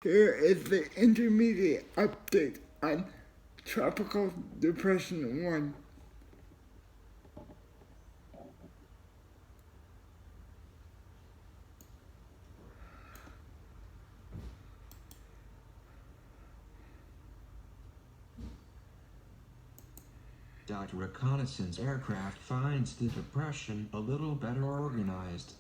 Here is the intermediate update on Tropical Depression 1. Reconnaissance aircraft finds the depression a little better organized.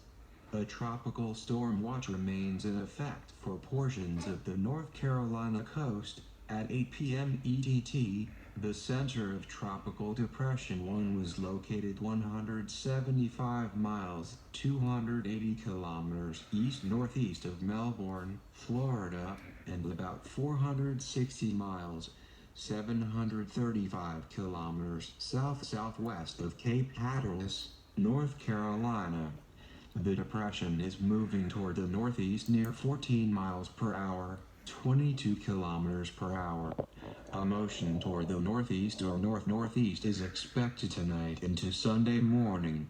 A tropical storm watch remains in effect for portions of the North Carolina coast. At 8 p.m. EDT, the center of Tropical Depression 1 was located 175 miles, 280 kilometers east-northeast of Melbourne, Florida, and about 460 miles, 735 kilometers south-southwest of Cape Hatteras, North Carolina. The depression is moving toward the northeast near 14 miles per hour, 22 kilometers per hour. A motion toward the northeast or north-northeast is expected tonight into Sunday morning.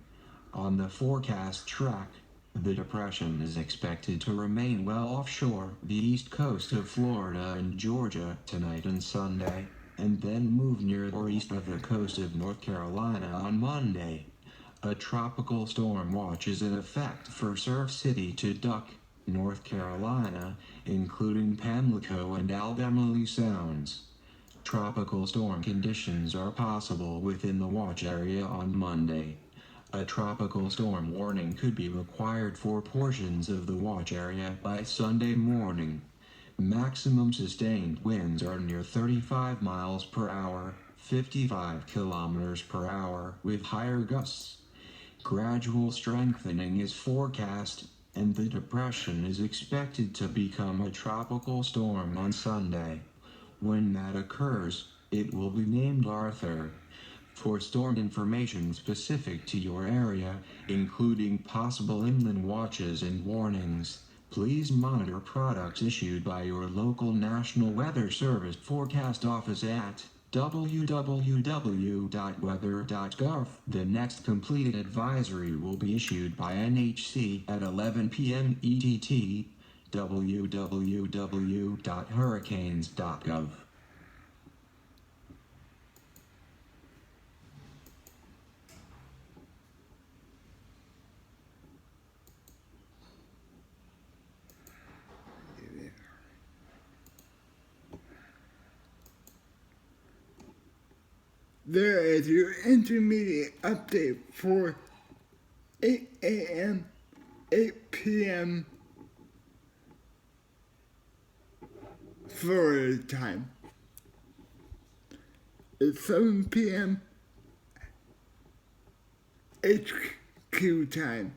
On the forecast track, the depression is expected to remain well offshore the east coast of Florida and Georgia tonight and Sunday, and then move near or east of the coast of North Carolina on Monday. A tropical storm watch is in effect for Surf City to Duck, North Carolina, including Pamlico and Albemarle Sounds. Tropical storm conditions are possible within the watch area on Monday. A tropical storm warning could be required for portions of the watch area by Sunday morning. Maximum sustained winds are near 35 miles per hour, 55 kilometers per hour, with higher gusts. Gradual strengthening is forecast, and the depression is expected to become a tropical storm on Sunday. When that occurs, it will be named Arthur. For storm information specific to your area, including possible inland watches and warnings, please monitor products issued by your local National Weather Service forecast office at www.weather.gov. The next completed advisory will be issued by NHC at 11 p.m. EDT, www.hurricanes.gov. There is your intermediate update for 8 a.m., 8 p.m. Florida time. It's 7 p.m. HQ time.